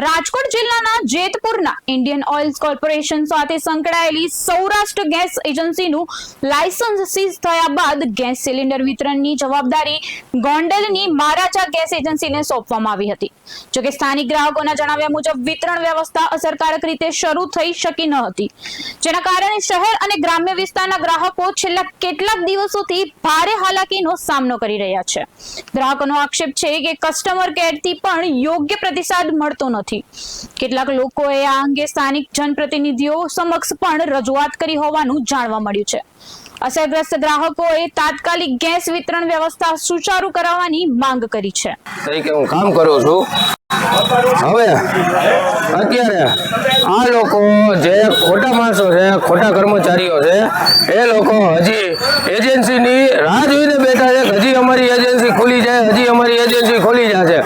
રાજકોટ જિલ્લાના જેતપુરના Indian oil corporation સાથે સંકળાયેલી સૌરાષ્ટ્ર ગેસ એજન્સીનું લાયસન્સ સીઝ થયા બાદ ગેસ સિલિન્ડર વિતરણની જવાબદારી ગોંડલની મહારાજા ગેસ એજન્સીને સોંપવામાં આવી હતી। જોકે સ્થાનિક ગ્રાહકોના જણાવ્યા મુજબ વિતરણ વ્યવસ્થા અસરકારક રીતે શરૂ થઈ શકી ન હતી, જેના કારણે શહેર અને ગ્રામ્ય વિસ્તારના ગ્રાહકો છેલ્લા કેટલાક દિવસોથી ભારે હાલાકીનો સામનો કરી રહ્યા છે। ગ્રાહકોનો આક્ષેપ છે કે કસ્ટમર કેરથી પણ યોગ્ય પ્રતિસાદ મળતો નથી। કેટલાક લોકોએ આ અંગે સ્થાનિક જનપ્રતિનિધિઓ સમક્ષ પણ રજૂઆત કરી હોવાનું જાણવા મળ્યું છે। અસરગ્રસ્ત ગ્રાહકોએ તાત્કાલિક ગેસ વિતરણ વ્યવસ્થા સુચારુ કરાવવાની માંગ કરી છે। તરીકે હું કામ કરું છું। હવે અત્યારે આ લોકો જે ખોટા માણસો છે, ખોટા કર્મચારીઓ છે, એ લોકો હજી એજન્સીની રાહ જોઈને બેઠા છે કે હજી અમારી એજન્સી ખુલી જાય, હજી અમારી એજન્સી ખુલી જશે।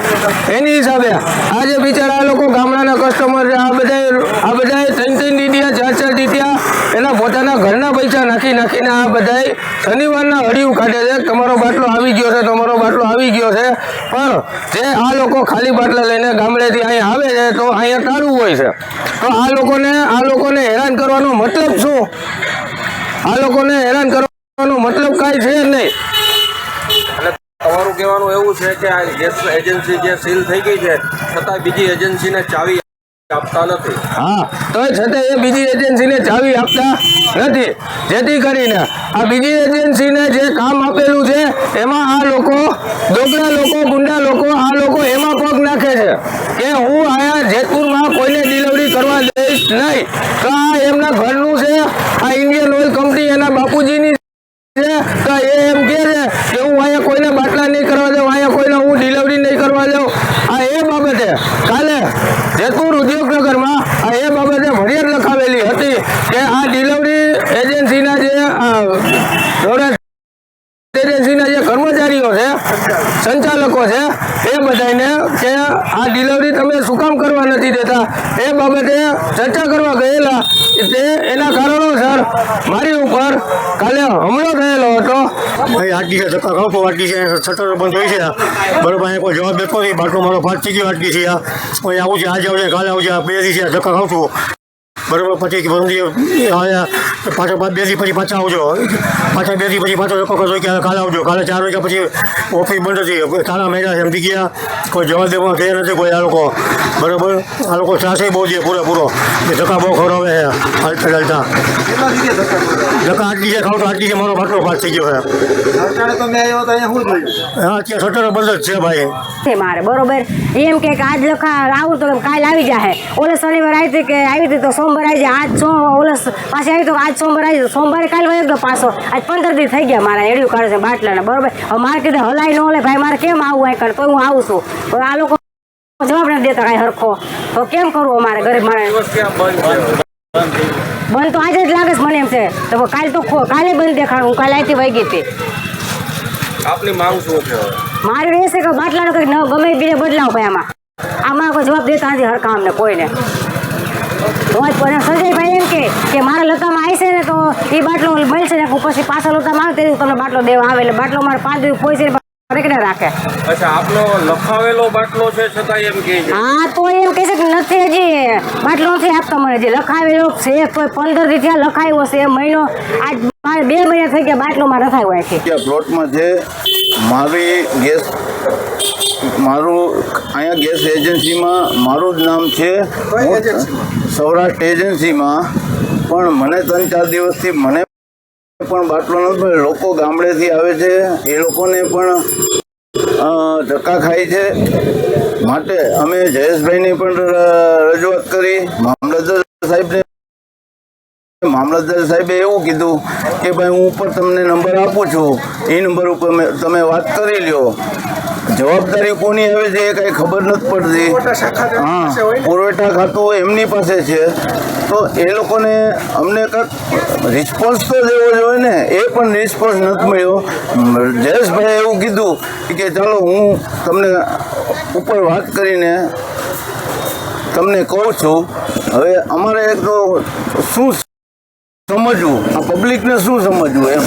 એની હિસાબે આજે બિચારા આ લોકો ગામડાના કસ્ટમર છે, આ બધા 3 દીધિયા 4 દીધિયા એના પોતાના ઘરના પૈસા નાખીને આ બધા શનિવારના હડિયું કાઢે છે। તમારો બાટલો આવી ગયો છે, તમારો બાટલો આવી ગયો છે, પણ જે આ લોકો ખાલી બાટલા લઈને ગામડેથી અહીંયા આવે છે તો અહીંયા તાળું હોય છે। તો આ લોકોને હેરાન કરવાનો મતલબ શું? આ લોકોને હેરાન કરવાનો મતલબ કાંઈ છે નહીં। તમારું કહેવાનું એવું છે કે આ ગેસ એજન્સી જે સીલ થઈ ગઈ છે છતાં બીજી એજન્સીને ચાવી આપતા નથી। હા, તો છતાં એ બીજી એજન્સીને ચાવી આપતા નથી, જેથી કરીને આ બીજી એજન્સીને જે કામ આપેલું છે એમાં આ લોકો દોગલા લોકો, ગુંડા લોકો, આ લોકો એમાં પગ નાખે છે કે હું અહીંયા જેતપુરમાં કોઈને ડિલિવરી કરવા દઈશ નહીં। તો આ એમના ઘરનું છે, આ ઇન્ડિયન ઓઇલ કંપની એના બાપુજીની છે, તો એ એમ કહે છે કે હું અહીંયા કોઈને બાટલા નહીં કરવા દઉં, અહીંયા કોઈને હું ડિલિવરી નહીં કરવા દઉં। આ એ બાબતે કાલે જેતપુર ઉદ્યોગનગરમાં એ બાબતે ફરિયાદ લખાવેલી હતી કે આ ડિલિવરી એજન્સીના જે એજન્સીના જે કર્મચારીઓ છે, સંચાલકો છે, એ બધાને કે આ ડિલિવરી તમે શું કામ કરવા નથી દેતા, એ બાબતે ચર્ચા કરવા ગયેલા તે એના કારણોસર મારી ઉપર કાલે હુમલો થયેલો હતો। ભાઈ આટલી છે ધક્કા ખાવ આટલી છે, શટર બંધ હોય છે બરોબર, અહીંયા કોઈ જવાબ દેતો નથી, બાટલો મારો પાસ થઈ ગયો આટલી છે, કોઈ આવું છે, આજે આવશે, કાલે આવશે, 2 દી છે ધક્કા ખાવ છું બરોબર। પછી પાછા 2 દી પછી પાછા આવજો, પાછા 2 દી પછી પાછો ધક્કો કરજો કે કાલે આવજો, કાલે 4 વાગ્યા પછી ઓફિસ બંધ હતી, તારા મહિના સમજી ગયા, કોઈ જવાબ દેવા તૈયાર નથી કોઈ આ લોકો બરોબર। આ લોકો ત્રાસે બહુ છે પૂરેપૂરો, એ ધક્કા બહુ ખવડાવે છે હાલતા ચાલતા, ધક્કા આટલી છે ખાવ તો આટલી છે, મારો બાટલો પાસ થઈ ગયો છે। હા, ત્યાં શટર બંધ જ છે ભાઈ મારે બરોબર, એમ કે આજ લખા આવું તો કાલે આવી જાય, ઓલે શનિવાર આવી હતી તો સોમવાર આવી જાય, આજ ઓલે પાછી આવી તો આજ સોમવાર આવી જાય, સોમવારે કાલે હોય તો પાછો આજ 15 દી થઈ ગયા મારા એડિયું કાઢે છે બાટલાને બરોબર। હવે મારે કીધે હલાઈ ન ઓલે ભાઈ મારે કેમ આવું અહીં તો હું આવું છું, હવે આ લોકો જવાબ નથી દેતા કાંઈ હરખો, તો કેમ કરવું અમારે ગરીબ માણસ? બંધ તો આજે જ લાગે છે મને એમ છે, તો કાલે બંધ દેખાડું, હું કાલે અહીંથી વહી ગઈ હતી। આપની માંગ શું છે? મારે રહેશે કે બાટલાનો કંઈક ગમે બીજે બદલાવ ભાઈ, આમાં કોઈ જવાબ દેતા નથી હરખા અમને કોઈને। સંજયભાઈ એમ કે મારા લતામાં આવી છે ને તો એ બાટલો મળશે ને પછી પાછો લતામાં આવે તે તમને બાટલો દેવા આવે, એટલે બાટલો મારે 5 દિવસ પહોંચે રાખે। અચ્છા, આપનો લખાવેલો બાટલો છે છતાં એમ કહે છે? હા, તો એમ કહે છે કે નથી, હજી બાટલો નથી આપતા મને, જે લખાવેલો છે કોઈ 15 દી ત્યાં લખાયો છે, મહિનો આજ 2 મહિના થઈ ગયા બાટલોમાં રખાયો અહીંથી પ્લોટમાં છે મારી ગેસ, મારું અહીંયા ગેસ એજન્સીમાં મારું જ નામ છે, સૌરાષ્ટ્ર એજન્સીમાં, પણ મને 3-4 દિવસથી મને પણ બાટલો નથી મળ્યો। લોકો ગામડેથી આવે છે, એ લોકોને પણ ધક્કા ખાય છે, માટે અમે જયેશભાઈને પણ રજૂઆત કરી, મામલતદાર સાહેબે એવું કીધું કે ભાઈ હું ઉપર તમને નંબર આપું છું, એ નંબર ઉપર તમે વાત કરી લ્યો। જવાબદારી કોની આવે છે એ કાંઈ ખબર નથી પડતી। હા, પુરવઠા ખાતું એમની પાસે છે, તો એ લોકોને અમને કંઈક રિસ્પોન્સ તો દેવો જોઈએ ને, એ પણ રિસ્પોન્સ નથી મળ્યો। જયેશભાઈએ એવું કીધું કે ચાલો હું તમને ઉપર વાત કરીને તમને કહું છું। હવે અમારે એક તો શું સમજવું, આ પબ્લિકને શું સમજવું એમ?